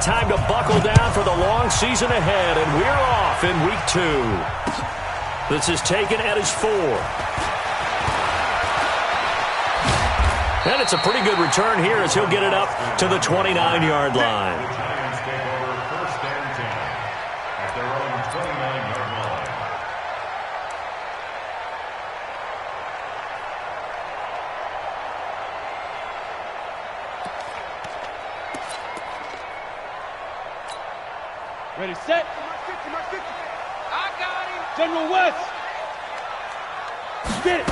time to buckle down for the long season ahead, and we're off in week 2. This is taken at his 4. And it's a pretty good return here as he'll get it up to the 29-yard line. The Giants take over 1st and 10 at their own 29-yard line. Ready, set. I got him. General West. Get it.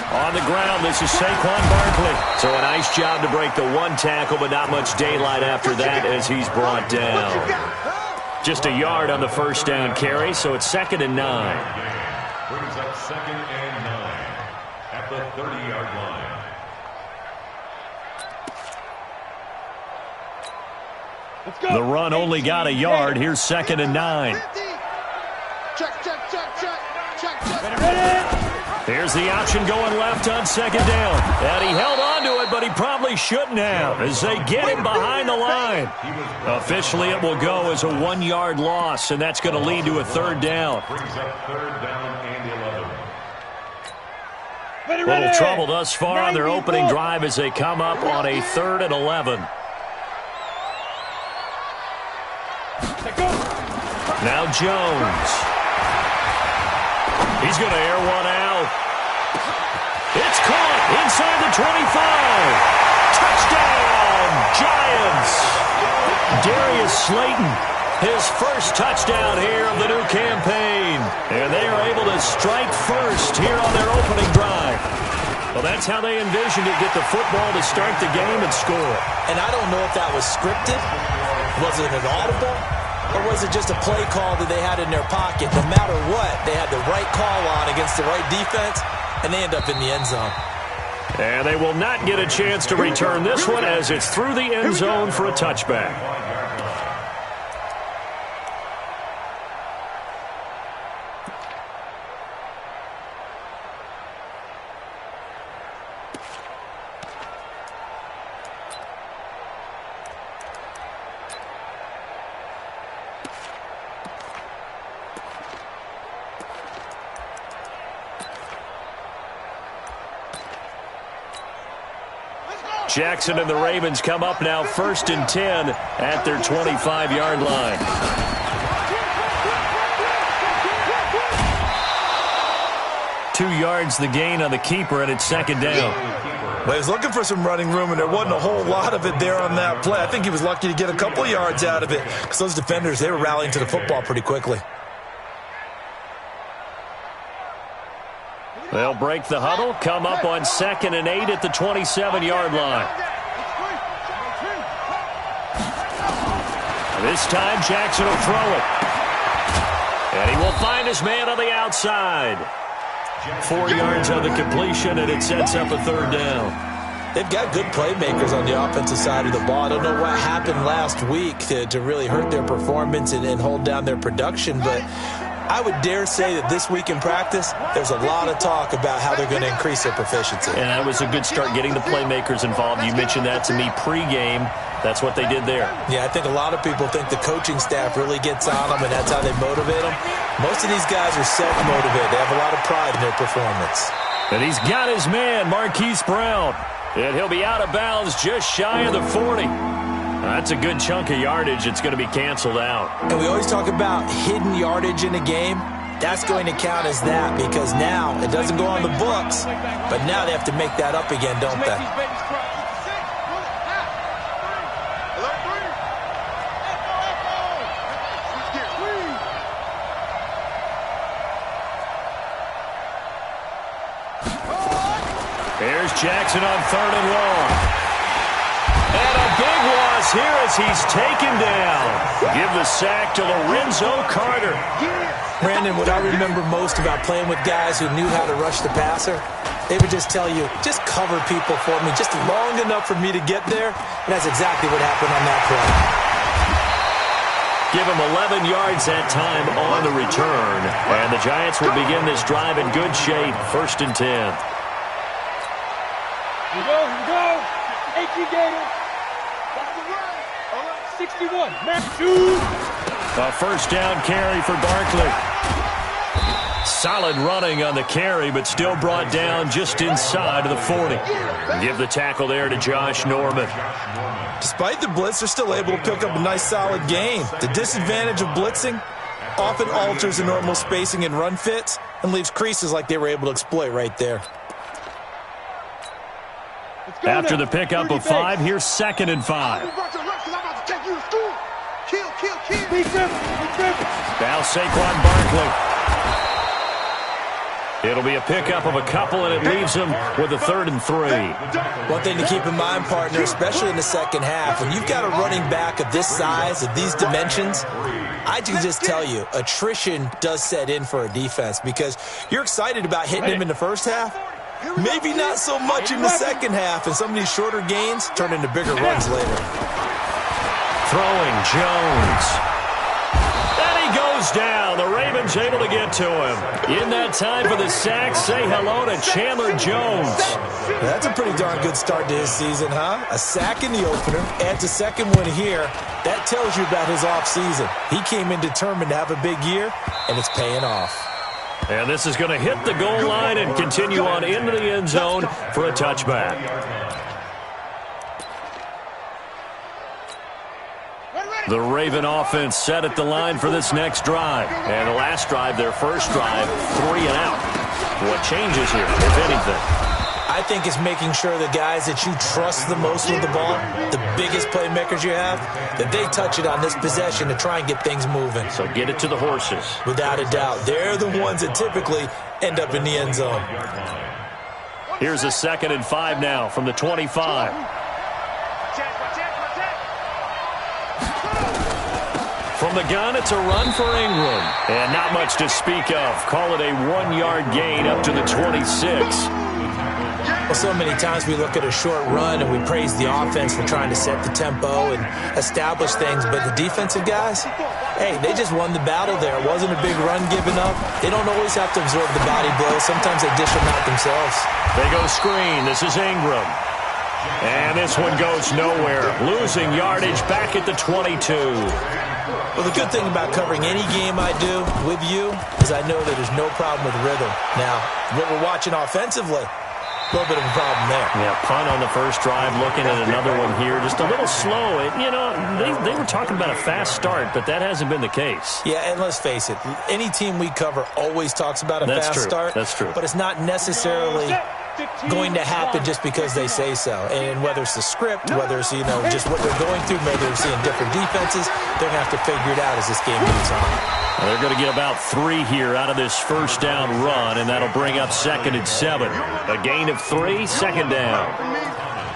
On the ground, this is Saquon Barkley. So a nice job to break the 1 tackle, but not much daylight after that as he's brought down. Just a yard on the 1st down carry, so it's 2nd and 9. Brings up 2nd and 9 at the 30-yard line. Let's go. The run only got a yard. Here's 2nd and 9. Ready. Here's the option going left on 2nd down. And he held on to it, but he probably shouldn't have as they get him behind the line. Officially, it will go as a 1-yard loss, and that's going to lead to a 3rd down. Brings up 3rd down and 11. A little trouble thus far on their opening drive as they come up on a 3rd and 11. Now Jones. He's going to air one out. It's caught inside the 25. Touchdown, Giants. Darius Slayton, his first touchdown here of the new campaign. And they are able to strike first here on their opening drive. Well, that's how they envisioned it, get the football to start the game and score. And I don't know if that was scripted. Was it an audible? Or was it just a play call that they had in their pocket? No matter what, they had the right call on against the right defense, and they end up in the end zone. And they will not get a chance to return this one as it's through the end zone for a touchback. Jackson and the Ravens come up now 1st and 10 at their 25-yard line. Two yards the gain on the keeper, and it's 2nd down. Well, he was looking for some running room, and there wasn't a whole lot of it there on that play. I think he was lucky to get a couple of yards out of it because those defenders, they were rallying to the football pretty quickly. They'll break the huddle, come up on 2nd and 8 at the 27-yard line. This time, Jackson will throw it. And he will find his man on the outside. 4 yards on the completion, and it sets up a 3rd down. They've got good playmakers on the offensive side of the ball. I don't know what happened last week to really hurt their performance and hold down their production, but I would dare say that this week in practice, there's a lot of talk about how they're going to increase their proficiency. And that was a good start, getting the playmakers involved. You mentioned that to me pregame. That's what they did there. Yeah, I think a lot of people think the coaching staff really gets on them, and that's how they motivate them. Most of these guys are self-motivated. They have a lot of pride in their performance. And he's got his man, Marquise Brown. And he'll be out of bounds just shy of the 40. That's a good chunk of yardage. It's going to be canceled out. And we always talk about hidden yardage in a game. That's going to count as that because now it doesn't go on the books, but now they have to make that up again, don't they? Here's Jackson on 3rd and long. And a big loss here as he's taken down. Give the sack to Lorenzo Carter. Brandon, what I remember most about playing with guys who knew how to rush the passer, they would just tell you, just cover people for me, just long enough for me to get there. And that's exactly what happened on that play. Give him 11 yards that time on the return. And the Giants will begin this drive in good shape, 1st and 10. Here we go. 18 Gators. That's the run. All right. 61. Match 2. A first down carry for Barkley. Solid running on the carry, but still brought down just inside of the 40. Give the tackle there to Josh Norman. Despite the blitz, they're still able to pick up a nice solid gain. The disadvantage of blitzing often alters the normal spacing and run fits and leaves creases like they were able to exploit right there. After the pickup of 5, here's 2nd and 5. Now Saquon Barkley. It'll be a pickup of a couple, and it leaves him with a 3rd and 3. One thing to keep in mind, partner, especially in the second half, when you've got a running back of this size, of these dimensions, I can just tell you, attrition does set in for a defense because you're excited about hitting him in the first half. Maybe not so much in the second half, and some of these shorter gains turn into bigger runs later. Throwing Jones. And he goes down. The Ravens able to get to him. In that time for the sack, say hello to Chandler Jones. That's a pretty darn good start to his season, huh? A sack in the opener, adds a second one here. That tells you about his offseason. He came in determined to have a big year, and it's paying off. And this is going to hit the goal line and continue on into the end zone for a touchback. The Raven offense set at the line for this next drive. And the last drive, their first drive, 3 and out. What changes here, if anything? I think it's making sure the guys that you trust the most with the ball, the biggest playmakers you have, that they touch it on this possession to try and get things moving. So get it to the horses. Without a doubt. They're the ones that typically end up in the end zone. Here's a 2nd and 5 now from the 25. From the gun, it's a run for Ingram. And not much to speak of. Call it a 1-yard gain up to the 26. Well, so many times we look at a short run and we praise the offense for trying to set the tempo and establish things, but the defensive guys, hey, they just won the battle there. It wasn't a big run given up. They don't always have to absorb the body blows. Sometimes they dish them out themselves. They go screen. This is Ingram. And this one goes nowhere. Losing yardage back at the 22. Well, the good thing about covering any game I do with you is I know that there's no problem with rhythm. Now, what we're watching offensively, a little bit of a problem there. Yeah, punt on the first drive, looking at another one here. Just a little slow. You know, they were talking about a fast start, but that hasn't been the case. Yeah, and let's face it, any team we cover always talks about a fast start. That's true. But it's not necessarily going to happen just because they say so. And whether it's the script, whether it's, just what they're going through, maybe they're seeing different defenses, they're going to have to figure it out as this game moves on. Well, they're going to get about 3 here out of this first down run, and that'll bring up 2nd and 7. A gain of 3, 2nd down.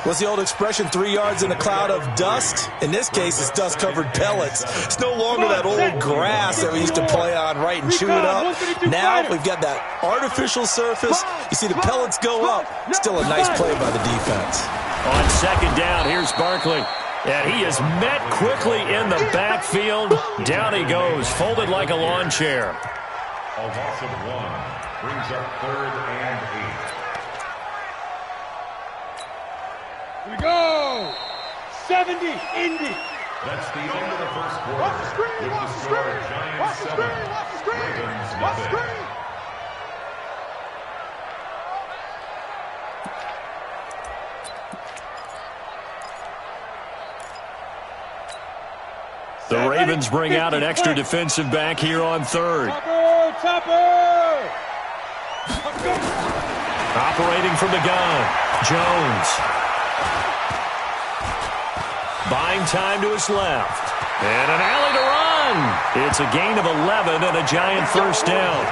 What's the old expression, 3 yards in a cloud of dust? In this case, it's dust-covered pellets. It's no longer that old grass that we used to play on, right, and chew it up. Now we've got that artificial surface. You see the pellets go up. Still a nice play by the defense. On 2nd down, here's Barkley. And he is met quickly in the backfield. Down he goes, folded like a lawn chair. A loss of 1 brings up 3rd and 8. Here we go. 70, Indy. That's the end of the first quarter. Watch the screen, With watch the the score, screen, Giants watch the 7, screen, watch the screen, Ravens watch the 0. screen. The Ravens bring out an extra defensive back here on 3rd. Topper! Operating from the gun, Jones. Buying time to his left. And an alley to run. It's a gain of 11 and a giant first down.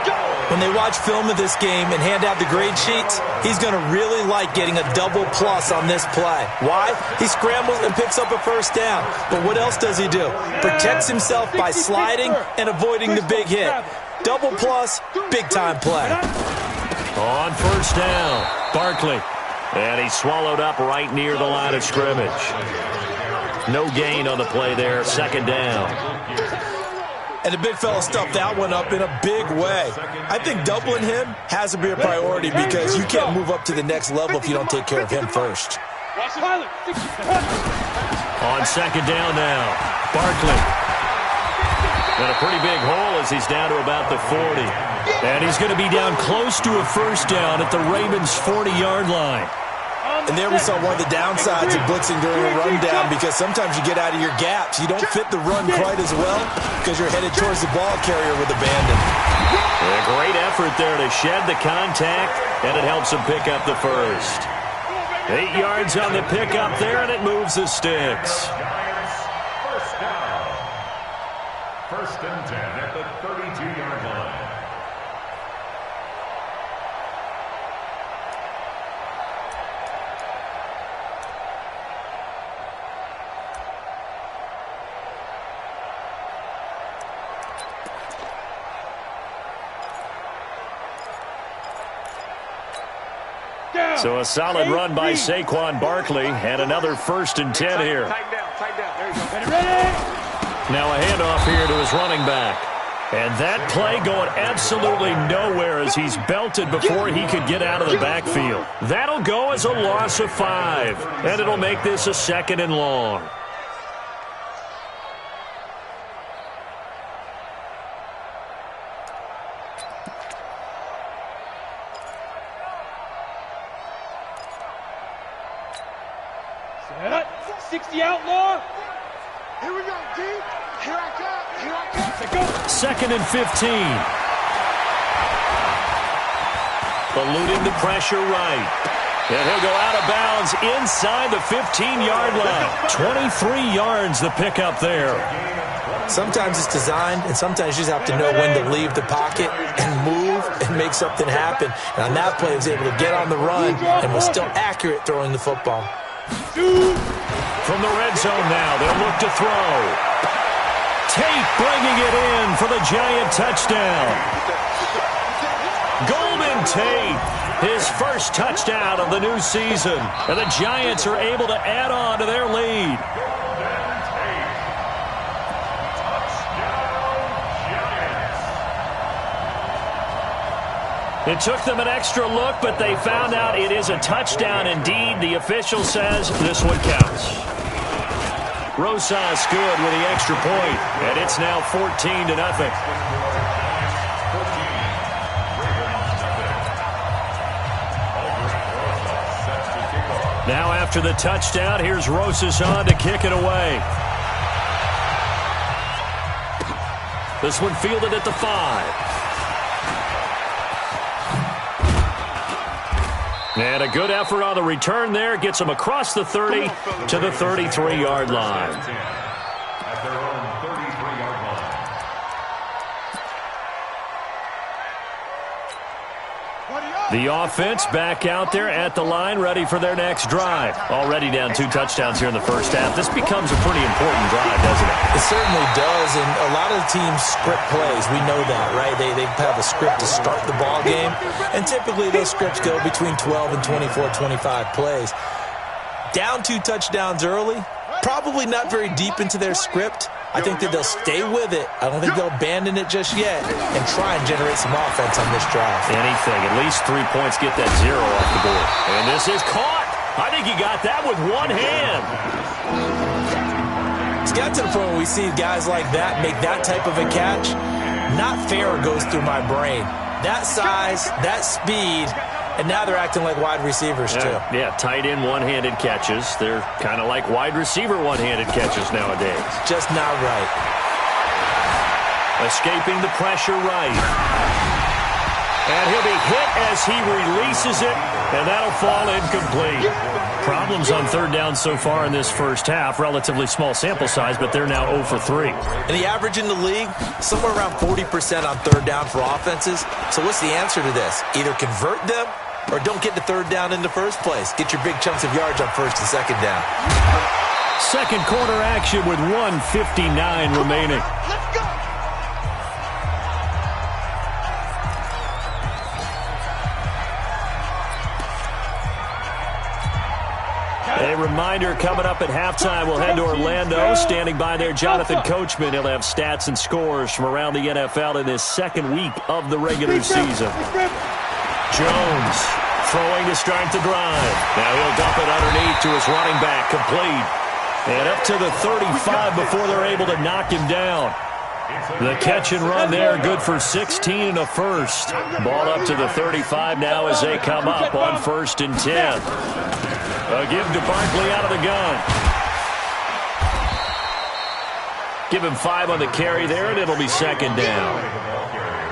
When they watch film of this game and hand out the grade sheets, he's going to really like getting a double plus on this play. Why? He scrambles and picks up a first down. But what else does he do? Protects himself by sliding and avoiding the big hit. Double plus, big-time play. On first down, Barkley. And he's swallowed up right near the line of scrimmage. No gain on the play there, 2nd down. And the big fella stuffed that one up in a big way. I think doubling him has to be a priority because you can't move up to the next level if you don't take care of him first. On 2nd down now, Barkley. And a pretty big hole as he's down to about the 40. And he's going to be down close to a first down at the Ravens' 40-yard line. And there we saw one of the downsides of blitzing during a rundown, because sometimes you get out of your gaps. You don't fit the run quite as well because you're headed towards the ball carrier with abandon. A great effort there to shed the contact, and it helps him pick up the first. 8 yards on the pickup there, and it moves the sticks. First down. First and 10 at the 32-yard line. So a solid run by Saquon Barkley, and another first and 10 here. Tighten down, tighten down. There you go. Ready? Now a handoff here to his running back. And that play going absolutely nowhere as he's belted before he could get out of the backfield. That'll go as a loss of 5, and it'll make this a 2nd and long. Set up. 60 outlaw. Here we go, D. Here I come. Here I come. Say go. 2nd and 15. Eluding the pressure right. And he'll go out of bounds inside the 15-yard line. 23 yards the pickup there. Sometimes it's designed, and sometimes you just have to know when to leave the pocket and move and make something happen. And on that play, he was able to get on the run and was still accurate throwing the football. From the red zone now, they'll look to throw. Tate bringing it in for the Giant touchdown. Golden Tate, his first touchdown of the new season. And the Giants are able to add on to their lead. It took them an extra look, but they found out it is a touchdown indeed. The official says this one counts. Rosas good with the extra point, and it's now 14-0. Now after the touchdown, here's Rosas on to kick it away. This one fielded at the 5. And a good effort on the return there. Gets him across the 30 to the 33-yard line. At their own 33-yard line. The offense back out there at the line, ready for their next drive. Already down 2 touchdowns here in the first half. This becomes a pretty important drive, doesn't it? It certainly does, and a lot of the teams script plays. We know that, right? They have a script to start the ball game, and typically those scripts go between 12 and 24, 25 plays. Down 2 touchdowns early, probably not very deep into their script. I think that they'll stay with it. I don't think they'll abandon it just yet and try and generate some offense on this drive. Anything. At least 3 points, get that 0 off the board. And this is caught. I think he got that with one hand. It's got to the point where we see guys like that make that type of a catch. Not fair goes through my brain. That size, that speed, and now they're acting like wide receivers too. Yeah, tight end one-handed catches. They're kind of like wide receiver one-handed catches nowadays. Just not right. Escaping the pressure right. And he'll be hit as he releases it, and that'll fall incomplete. Problems on third down so far in this first half. Relatively small sample size, but they're now 0 for 3. And the average in the league, somewhere around 40% on third down for offenses. So what's the answer to this? Either convert them or don't get the third down in the first place. Get your big chunks of yards on first and second down. Second quarter action with 1:59 remaining. Let's go. A reminder, coming up at halftime, we'll head to Orlando. Standing by there, Jonathan Coachman. He'll have stats and scores from around the NFL in this second week of the regular season. Jones throwing to start the drive. Now he'll dump it underneath to his running back, complete. And up to the 35 before they're able to knock him down. The catch and run there, good for 16 and a first. Ball up to the 35 now as they come up on 1st and 10. A give to Barkley out of the gun. Give him 5 on the carry there, and it'll be 2nd down.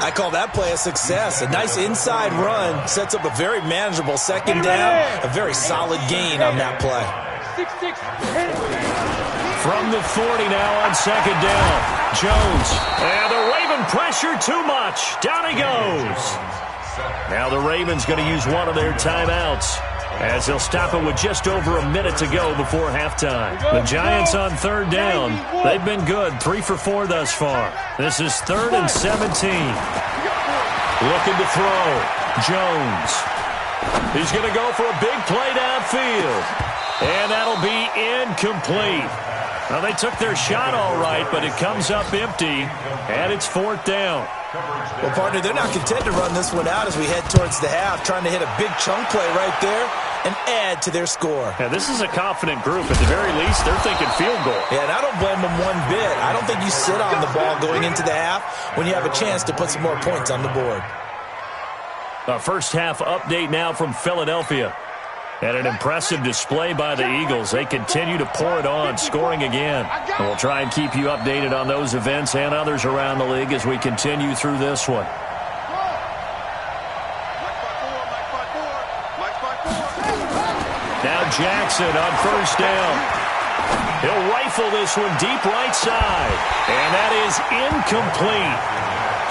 I call that play a success. A nice inside run sets up a very manageable 2nd down. A very solid gain on that play. From the 40 now on 2nd down. Jones. And the Raven pressure too much. Down he goes. Now the Ravens going to use one of their timeouts, as they'll stop it with just over a minute to go before halftime. The Giants on 3rd down. They've been good, 3 for 4 thus far. This is 3rd and 17. Looking to throw. Jones. He's going to go for a big play downfield. And that'll be incomplete. Well, they took their shot all right, but it comes up empty, and it's 4th down. Well, partner, they're not content to run this one out as we head towards the half, trying to hit a big chunk play right there and add to their score. Yeah, this is a confident group. At the very least, they're thinking field goal. Yeah, and I don't blame them one bit. I don't think you sit on the ball going into the half when you have a chance to put some more points on the board. A first half update now from Philadelphia. And an impressive display by the Eagles. They continue to pour it on, scoring again. And we'll try and keep you updated on those events and others around the league as we continue through this one. Now Jackson on 1st down. He'll rifle this one deep right side. And that is incomplete.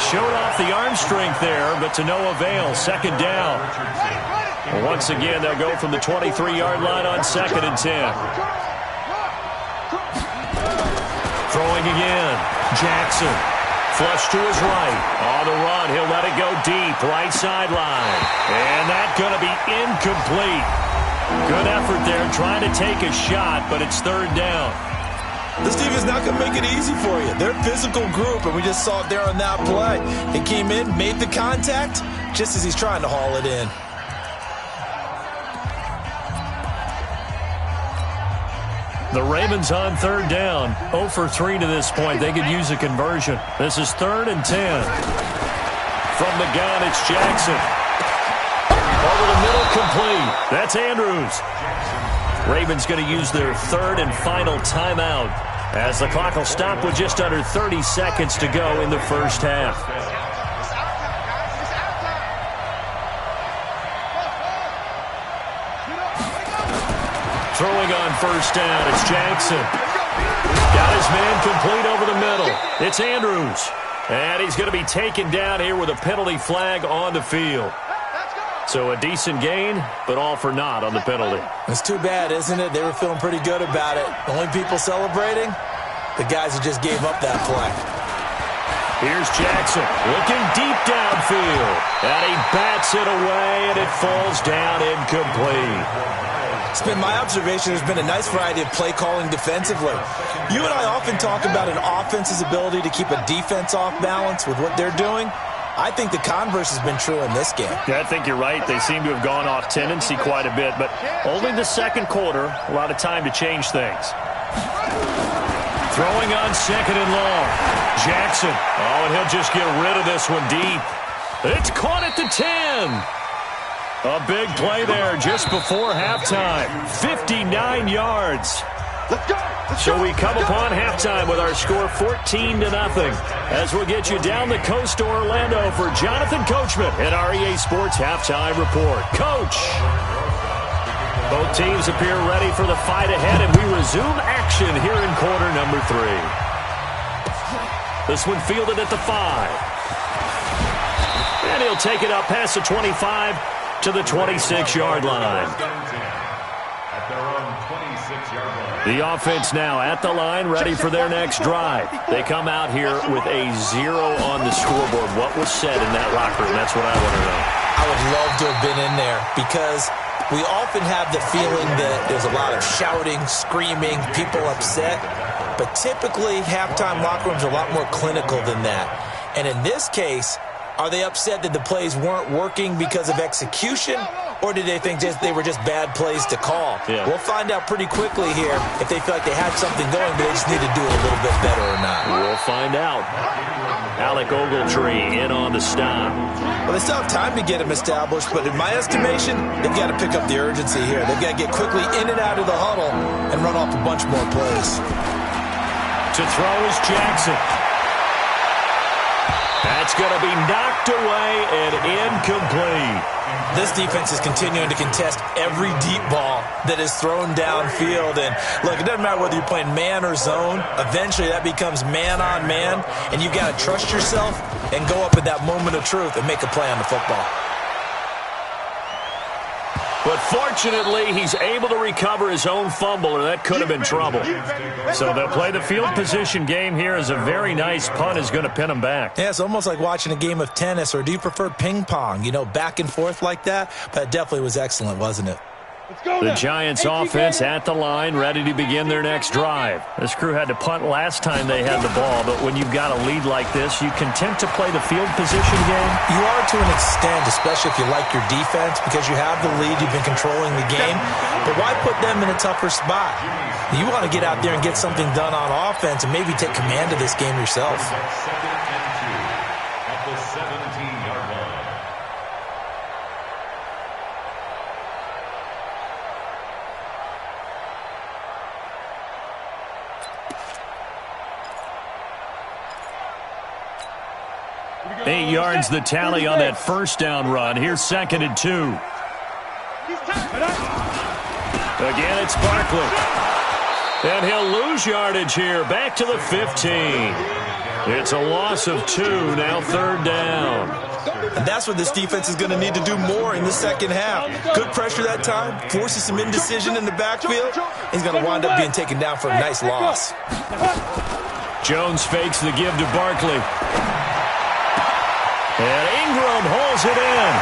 Showed off the arm strength there, but to no avail. 2nd down. Once again, they'll go from the 23-yard line on 2nd and 10. Throwing again. Jackson. Flush to his right. On the run, he'll let it go deep. Right sideline. And that's going to be incomplete. Good effort there trying to take a shot, but it's 3rd down. This team is not going to make it easy for you. They're a physical group, and we just saw it there on that play. He came in, made the contact, just as he's trying to haul it in. The Ravens on 3rd down. 0 for 3 to this point. They could use a conversion. This is 3rd and 10. From the gun, it's Jackson. Over the middle, complete. That's Andrews. Ravens going to use their 3rd and final timeout, as the clock will stop with just under 30 seconds to go in the first half. Throwing on 1st down, it's Jackson. Got his man complete over the middle. It's Andrews. And he's going to be taken down here with a penalty flag on the field. So a decent gain, but all for naught on the penalty. It's too bad, isn't it? They were feeling pretty good about it. The only people celebrating, the guys who just gave up that play. Here's Jackson looking deep downfield. And he bats it away, and it falls down incomplete. It's been my observation there's been a nice variety of play calling defensively. You and I often talk about an offense's ability to keep a defense off balance with what they're doing. I think the converse has been true in this game. Yeah, I think you're right. They seem to have gone off tendency quite a bit, but only the 2nd quarter, a lot of time to change things. Throwing on 2nd and long. Jackson. Oh, and he'll just get rid of this one deep. It's caught at the 10. A big play there just before halftime. 59 yards. So we come upon halftime with our score 14-0 as we'll get you down the coast to Orlando for Jonathan Coachman at our EA Sports Halftime Report. Coach! Both teams appear ready for the fight ahead, and we resume action here in quarter number 3. This one fielded at the 5. And he'll take it up past the 25 to the 26-yard line. The offense now at the line, ready for their next drive. They come out here with a 0 on the scoreboard. What was said in that locker room? That's what I want to know. I would love to have been in there because we often have the feeling that there's a lot of shouting, screaming, people upset. But typically, halftime locker rooms are a lot more clinical than that. And in this case, are they upset that the plays weren't working because of execution? or did they think they were just bad plays to call? Yeah. We'll find out pretty quickly here if they feel like they had something going, but they just need to do it a little bit better or not. We'll find out. Alec Ogletree in on the stop. Well, they still have time to get him established, but in my estimation, they've got to pick up the urgency here. They've got to get quickly in and out of the huddle and run off a bunch more plays. To throw is Jackson. That's going to be knocked away and incomplete. This defense is continuing to contest every deep ball that is thrown downfield. And, look, it doesn't matter whether you're playing man or zone. Eventually, that becomes man on man, and you've got to trust yourself and go up at that moment of truth and make a play on the football. But fortunately, he's able to recover his own fumble, or that could have been trouble. So they'll play the field position game here as a very nice punt is going to pin him back. Yeah, it's almost like watching a game of tennis, or do you prefer ping pong? You know, back and forth like that? But it definitely was excellent, wasn't it? The Giants offense at the line, ready to begin their next drive. This crew had to punt last time they had the ball, but when you've got a lead like this, you content to play the field position game? You are to an extent, especially if you like your defense, because you have the lead, you've been controlling the game. But why put them in a tougher spot? You want to get out there and get something done on offense and maybe take command of this game yourself. Second and 2 at the 17-yard line. Eight yards the tally on that first down run. Here's 2nd and 2. Again, it's Barkley. And he'll lose yardage here. Back to the 15. It's a loss of 2. Now 3rd down. And that's what this defense is going to need to do more in the second half. Good pressure that time. Forces some indecision in the backfield. He's going to wind up being taken down for a nice loss. Jones fakes the give to Barkley. And Ingram holds it in.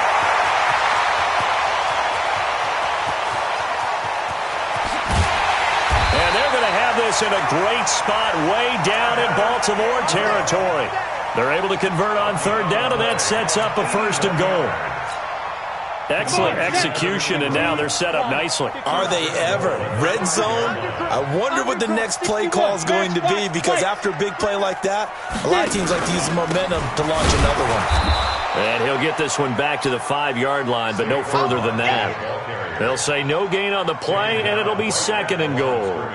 And they're going to have this in a great spot way down in Baltimore territory. They're able to convert on 3rd down, and that sets up a 1st and goal. Excellent execution, and now they're set up nicely. Are they ever? Red zone? I wonder what the next play call is going to be, because after a big play like that, a lot of teams like to use the momentum to launch another one. And he'll get this one back to the 5-yard line, but no further than that. They'll say no gain on the play, and it'll be 2nd and goal.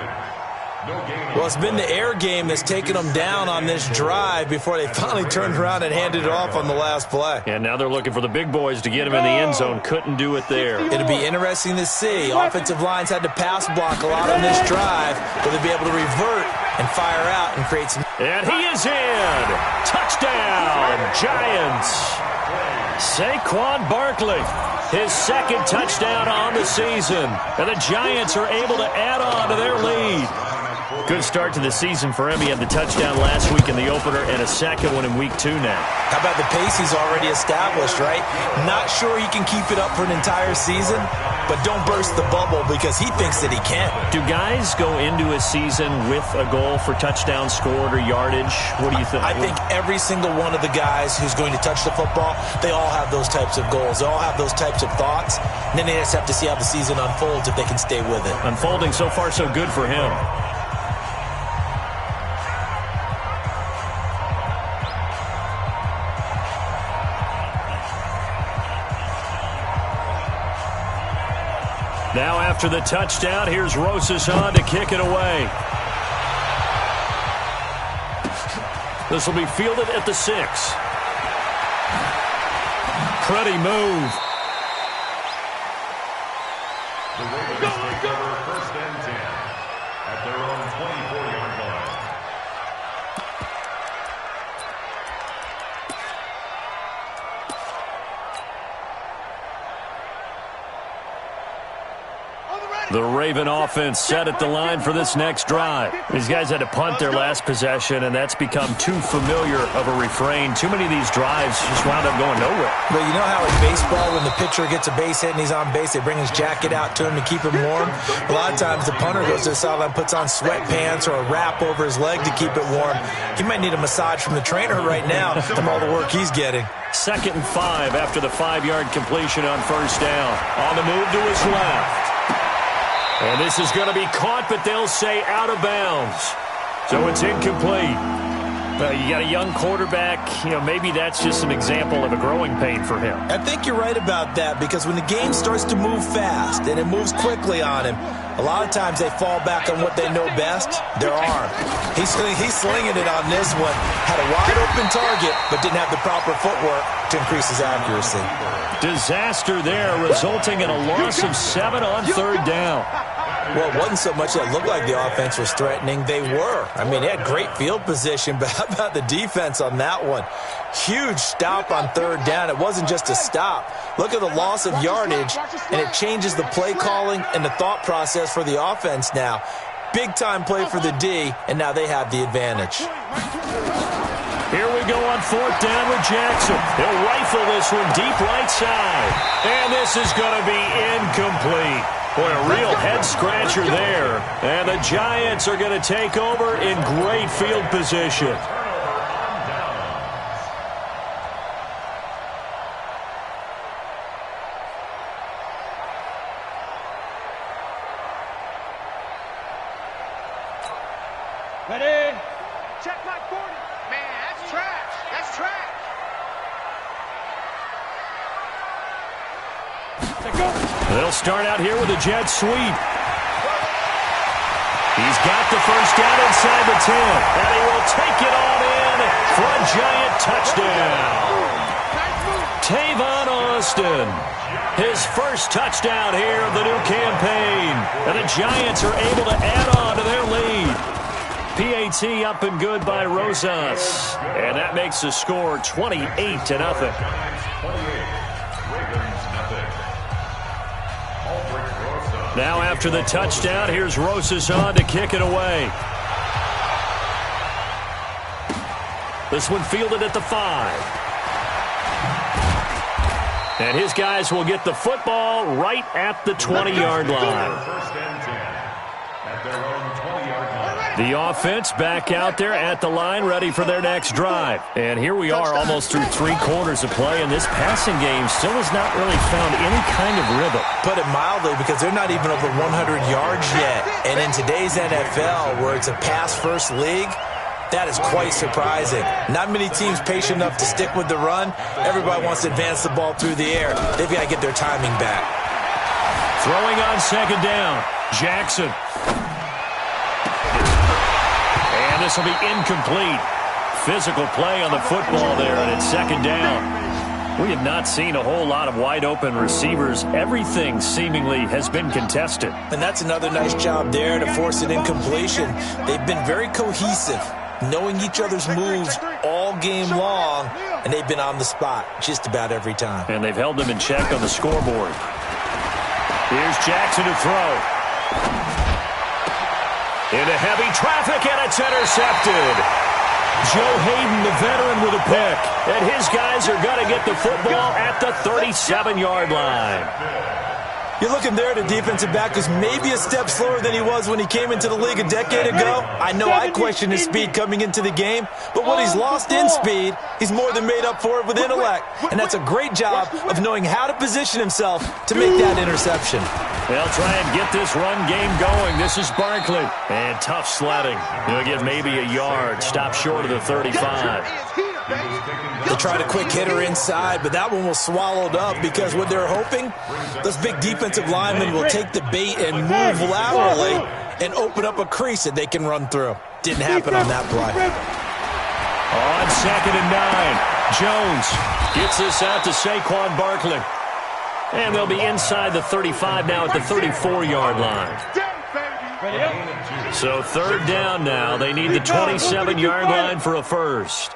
Well, it's been the air game that's taken them down on this drive before they finally turned around and handed it off on the last play. And now they're looking for the big boys to get him in the end zone. Couldn't do it there. It'll be interesting to see. Offensive lines had to pass block a lot on this drive. Will they be able to revert and fire out and create some... And he is in. Touchdown, Giants. Saquon Barkley, his 2nd touchdown on the season. And the Giants are able to add on to their lead. Good start to the season for him. He had the touchdown last week in the opener and a 2nd one in week 2 now. How about the pace he's already established, right? Not sure he can keep it up for an entire season, but don't burst the bubble because he thinks that he can. Do guys go into a season with a goal for touchdowns scored or yardage? What do you think? I think every single one of the guys who's going to touch the football, they all have those types of goals. They all have those types of thoughts. And then they just have to see how the season unfolds if they can stay with it. Unfolding so far so good for him. Now after the touchdown, here's Rosas on to kick it away. This will be fielded at the 6. Pretty move. The Ravens take over 1st and 10 at their own 24-yard line. On the ready. The Raven offense set at the line for this next drive. These guys had to punt their last possession, and that's become too familiar of a refrain. Too many of these drives just wound up going nowhere. Well, you know how in baseball, when the pitcher gets a base hit and he's on base, they bring his jacket out to him to keep him warm? A lot of times the punter goes to the sideline, puts on sweatpants or a wrap over his leg to keep it warm. He might need a massage from the trainer right now from all the work he's getting. 2nd and 5 after the 5-yard completion on first down. On the move to his left. And this is going to be caught, but they'll say out of bounds. So it's incomplete. You got a young quarterback. Maybe that's just an example of a growing pain for him. I think you're right about that, because when the game starts to move fast and it moves quickly on him, a lot of times they fall back on what they know best, their arm. He's slinging it on this one. Had a wide-open target, but didn't have the proper footwork to increase his accuracy. Disaster there, resulting in a loss of 7 on 3rd down. Well, it wasn't so much that it looked like the offense was threatening. They were. I mean, they had great field position, but how about the defense on that one? Huge stop on 3rd down. It wasn't just a stop. Look at the loss of yardage, and it changes the play calling and the thought process for the offense now. Big-time play for the D, and now they have the advantage. Here we go on 4th down with Jackson. He'll rifle this one deep right side. And this is going to be incomplete. Boy, a real head-scratcher there. And the Giants are going to take over in great field position. Ready? Check my 40. Man, that's trash. That's trash. They'll start out here with a jet sweep. He's got the first down inside the 10, and he will take it on in for a Giant touchdown. Tavon Austin, his first touchdown here of the new campaign, and the Giants are able to add on to their lead. PAT up and good by Rosas, and that makes the score 28-0. Now after the touchdown, here's Rosas on to kick it away. This one fielded at the 5. And his guys will get the football right at the 20-yard line. The offense back out there at the line, ready for their next drive. And here we are almost through 3 quarters of play, and this passing game still has not really found any kind of rhythm. Put it mildly, because they're not even over 100 yards yet. And in today's NFL, where it's a pass-first league, that is quite surprising. Not many teams patient enough to stick with the run. Everybody wants to advance the ball through the air. They've got to get their timing back. Throwing on 2nd down, Jackson. And this will be incomplete. Physical play on the football there, and it's 2nd down. We have not seen a whole lot of wide-open receivers. Everything seemingly has been contested. And that's another nice job there to force an incompletion. They've been very cohesive, knowing each other's moves all game long, and they've been on the spot just about every time. And they've held them in check on the scoreboard. Here's Jackson to throw. Into heavy traffic, and it's intercepted. Joe Hayden, the veteran, with a pick. And his guys are going to get the football at the 37-yard line. You're looking there at a defensive back who's maybe a step slower than he was when he came into the league a decade ago. I know I questioned his speed coming into the game, but what he's lost in speed, he's more than made up for it with intellect. And that's a great job of knowing how to position himself to make that interception. They'll try and get this run game going. This is Barkley. And tough sledding. He'll get maybe a yard. Stop short of the 35. They tried a quick hitter inside, but that one was swallowed up because what they're hoping, those big defensive linemen will take the bait and move laterally and open up a crease that they can run through. Didn't happen on that play. On 2nd and 9, Jones gets this out to Saquon Barkley. And they'll be inside the 35 now at the 34-yard line. So 3rd down now. They need the 27-yard line for a first.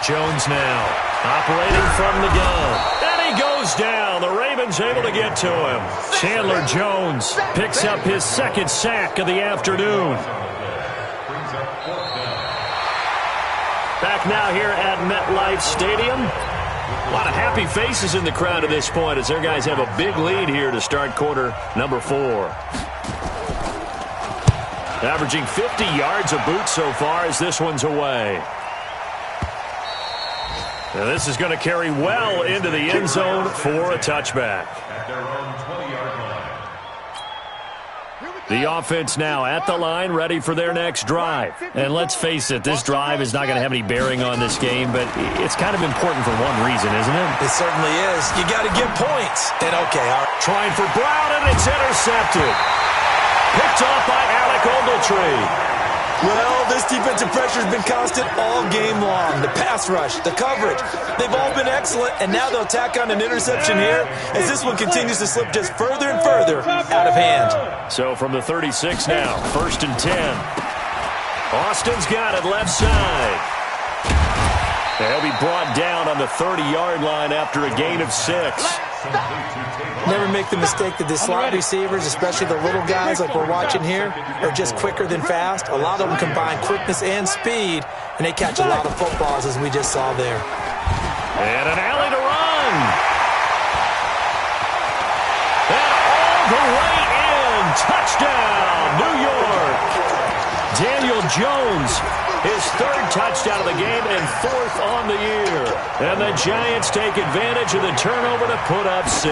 Jones now operating from the gun. And he he goes down. The Ravens able to get to him. Chandler Jones picks up his second sack of the afternoon. Back now here at MetLife Stadium. A lot of happy faces in the crowd at this point as their guys have a big lead here to start quarter number 4. Averaging 50 yards a boot so far as this one's away. Now this is going to carry well into the end zone for a touchback. At their own 20-yard line. The offense now at the line, ready for their next drive. And let's face it, this drive is not going to have any bearing on this game, but it's kind of important for one reason, isn't it? It certainly is. You got to get points. And okay, all right. Trying for Brown, and it's intercepted. Picked off by Alec Ogletree. Well, this defensive pressure has been constant all game long. The pass rush, the coverage, they've all been excellent, and now they'll tack on an interception here as this one continues to slip just further and further out of hand. So from the 36 now, 1st and 10. Austin's got it left side. He'll be brought down on the 30-yard line after a gain of 6. Never make the mistake that the slot receivers, especially the little guys like we're watching here, are just quicker than fast. A lot of them combine quickness and speed, and they catch a lot of footballs, as we just saw there. And an alley to run. And all the way in. Touchdown, New York. Daniel Jones, his 3rd touchdown of the game and 4th on the year. And the Giants take advantage of the turnover to put up 6.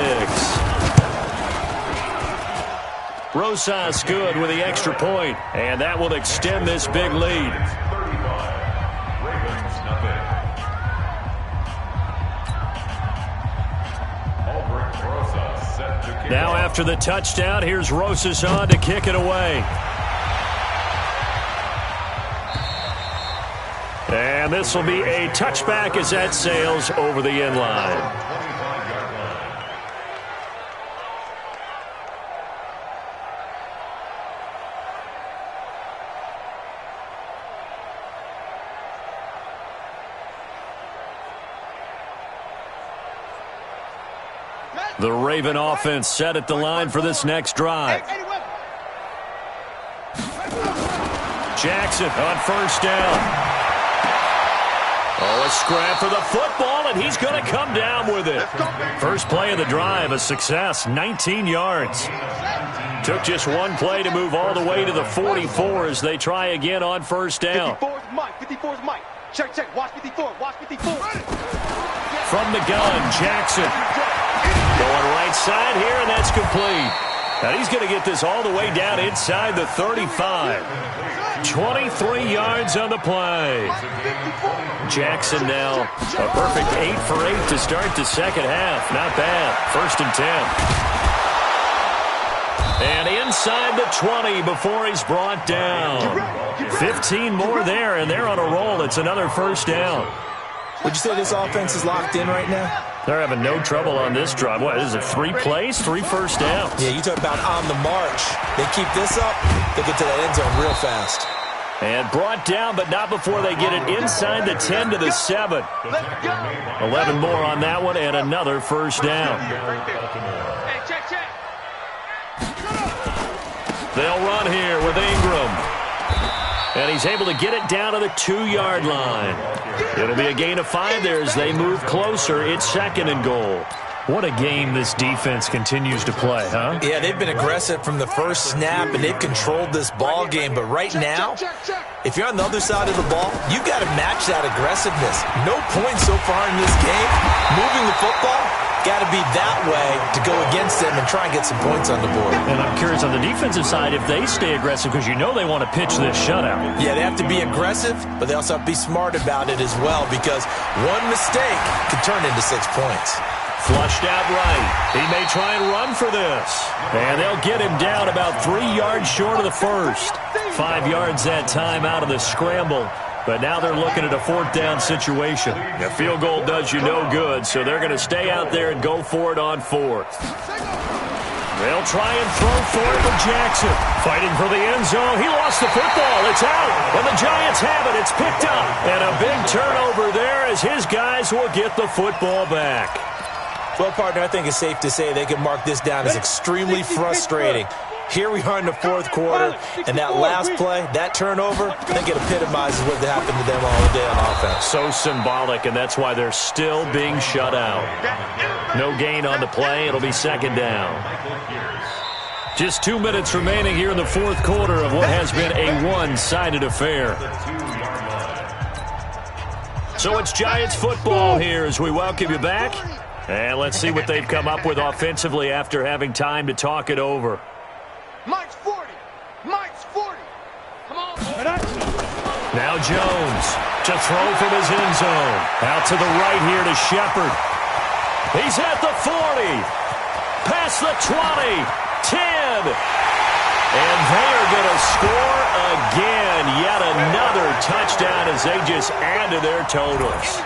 Rosas good with the extra point, and that will extend this big lead. 35. Ravens nothing. Albrecht Rosas set to kick Now off. after the touchdown, here's Rosas on to kick it away. And this will be a touchback as that sails over the end line. 25-yard line. The Raven offense set at the line for this next drive. Jackson on 1st down. Oh, a scrap for the football, and he's going to come down with it. First play of the drive, a success, 19 yards. Took just one play to move all the way to the 44 as they try again on 1st down. 54's Mike. 54's Mike. Check, check. Watch 54. Watch 54. From the gun, Jackson. Going right side here, and that's complete. Now he's going to get this all the way down inside the 35. 23 yards on the play. Jackson now a perfect 8 for 8 to start the second half. Not bad. 1st and 10. And inside the 20 before he's brought down. 15 more there, and they're on a roll. It's another 1st down. Would you say this offense is locked in right now? They're having no trouble on this drive. What is it, 3 plays, 3 first downs? Yeah, you talk about on the march. They keep this up, they'll get to that end zone real fast. And brought down, but not before they get it inside the 10 to the 7. 11 more on that one, and another 1st down. Hey, check, check. They'll run here with Ingram. And he's able to get it down to the 2-yard line. It'll be a gain of 5 there as they move closer. It's 2nd and goal. What a game this defense continues to play, huh? Yeah, they've been aggressive from the first snap, and they've controlled this ball game. But right now, if you're on the other side of the ball, you've got to match that aggressiveness. No points so far in this game. Moving the football, got to be that way to go against them and try and get some points on the board. And I'm curious on the defensive side if they stay aggressive, because you know they want to pitch this shutout. Yeah, they have to be aggressive, but they also have to be smart about it as well, because one mistake could turn into 6 points. Flushed out right. He may try and run for this. And they'll get him down about 3 yards short of the first. 5 yards that time out of the scramble. But now they're looking at a 4th down situation. A field goal does you no good, so they're going to stay out there and go for it on 4th. They'll try and throw for it with Jackson. Fighting for the end zone. He lost the football. It's out. And the Giants have it. It's picked up. And a big turnover there as his guys will get the football back. Well, partner, I think it's safe to say they can mark this down as extremely frustrating. Here we are in the fourth quarter, and that last play, that turnover, I think it epitomizes what happened to them all day on offense. So symbolic, and that's why they're still being shut out. No gain on the play. It'll be second down. Just 2 minutes remaining here in the fourth quarter of what has been a one-sided affair. So it's Giants football here as we welcome you back. And let's see what they've come up with offensively after having time to talk it over. Mike's 40. Mike's 40. Come on. Now Jones to throw from his end zone. Out to the right here to Shepard. He's at the 40. Past the 20. 10. And they are going to score again. Yet another touchdown as they just add to their totals.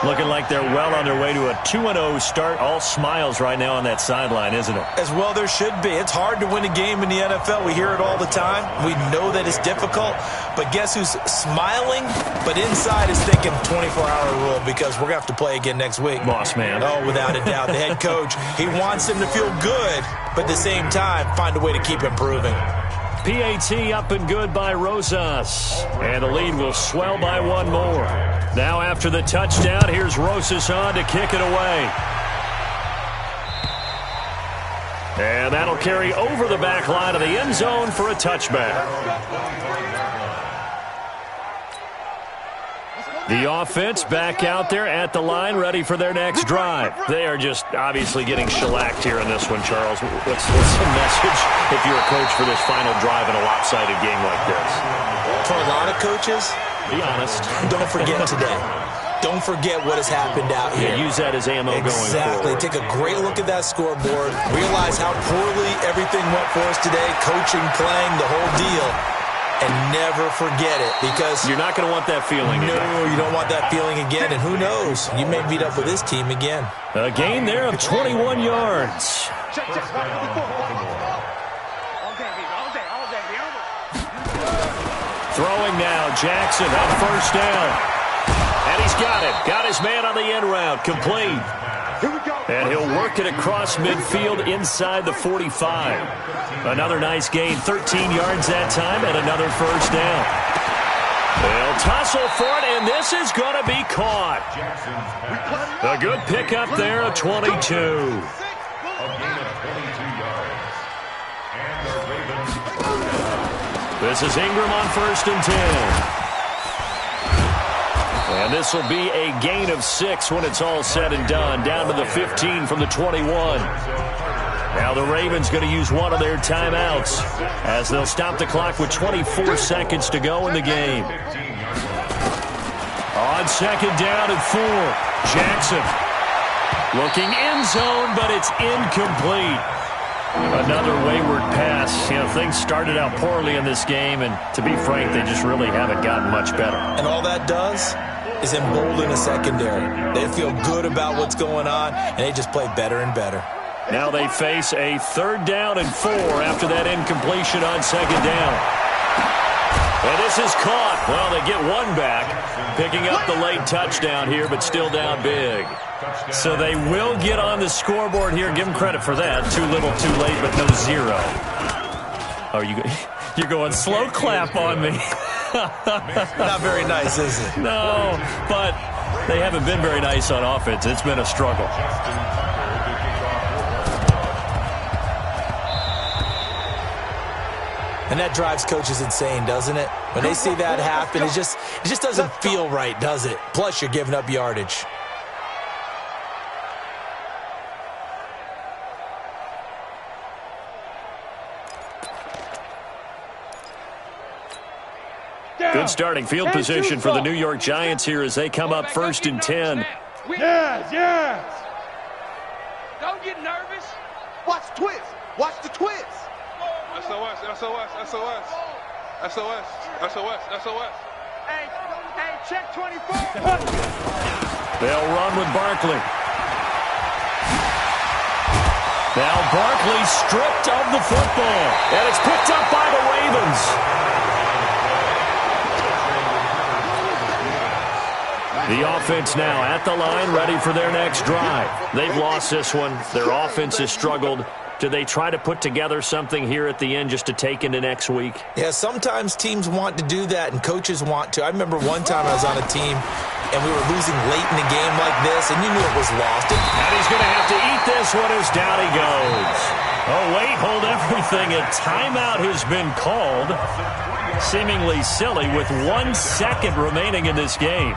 Looking like they're well on their way to a 2-0 start. All smiles right now on that sideline, isn't it? As well there should be. It's hard to win a game in the NFL. We hear it all the time. We know that it's difficult. But guess who's smiling? But inside is thinking 24-hour rule because we're going to have to play again next week. Boss man. Oh, without a doubt. The head coach, he wants him to feel good, but at the same time, find a way to keep improving. PAT up and good by Rosas. And the lead will swell by one more. Now after the touchdown, here's Rosas on to kick it away. And that'll carry over the back line of the end zone for a touchback. The offense back out there at the line, ready for their next drive. They are just obviously getting shellacked here in this one, Charles. What's the message if you're a coach for this final drive in a lopsided game like this? For a lot of coaches, be honest. Don't forget today. Don't forget what has happened out here. Yeah, use that as ammo going forward. Exactly. Take a great look at that scoreboard. Realize how poorly everything went for us today. Coaching, playing, the whole deal. And never forget it because you're not going to want that feeling again. No, you don't want that feeling again. And who knows? You may meet up with this team again. A gain there of 21 yards. Throwing now, Jackson on first down. And he's got it. Got his man on the end route. Complete. And he'll work it across midfield inside the 45. Another nice gain, 13 yards that time, and another first down. They'll tussle for it, and this is going to be caught. A good pickup there of 22. This is Ingram on first and 10. And this will be a gain of 6 when it's all said and done. Down to the 15 from the 21. Now the Ravens going to use one of their timeouts as they'll stop the clock with 24 seconds to go in the game. On second down and 4, Jackson looking end zone, but it's incomplete. Another wayward pass. You know, things started out poorly in this game, and to be frank, they just really haven't gotten much better. And all that does is embolden a secondary. They feel good about what's going on, and they just play better and better. Now they face a third down and 4 after that incompletion on second down. And this is caught. Well, they get one back, picking up the late touchdown here, but still down big. So they will get on the scoreboard here. Give them credit for that. Too little, too late, but no 0. Oh, you're going slow clap on me. Not very nice, is it? No, but they haven't been very nice on offense. It's been a struggle. And that drives coaches insane, doesn't it? When they see that happen, it just doesn't feel right, does it? Plus, you're giving up yardage. Good starting field position for the New York Giants here as they come up first and 10. Yes. Don't get nervous. Watch twist. Watch the twist. SOS. Hey, check 24. They'll run with Barkley. Now Barkley stripped of the football, and it's picked up by the Ravens. The offense now at the line, ready for their next drive. They've lost this one. Their offense has struggled. Do they try to put together something here at the end just to take into next week? Yeah, sometimes teams want to do that and coaches want to. I remember one time I was on a team and we were losing late in a game like this and you knew it was lost. And he's going to have to eat this one as down he goes. Oh, wait, hold everything. A timeout has been called. Seemingly silly with 1 second remaining in this game.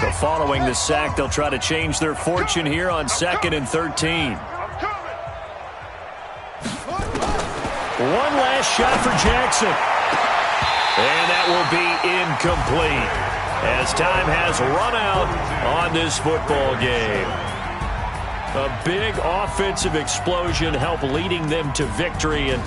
So following the sack, they'll try to change their fortune here on 2nd and 13. One last shot for Jackson. And that will be incomplete as time has run out on this football game. A big offensive explosion helped leading them to victory. And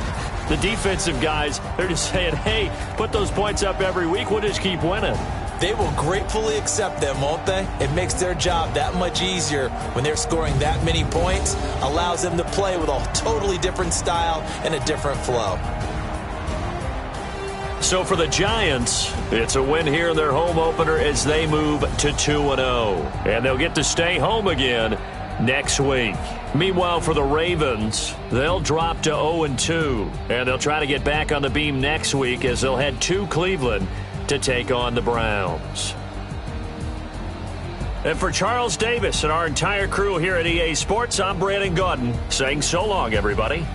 the defensive guys, they're just saying, hey, put those points up every week. We'll just keep winning. They will gratefully accept them, won't they? It makes their job that much easier when they're scoring that many points. Allows them to play with a totally different style and a different flow. So for the Giants, it's a win here in their home opener as they move to 2-0. And they'll get to stay home again next week. Meanwhile, for the Ravens, they'll drop to 0-2. And they'll try to get back on the beam next week as they'll head to Cleveland to take on the Browns. And for Charles Davis and our entire crew here at EA Sports, I'm Brandon Gaudin saying so long, everybody.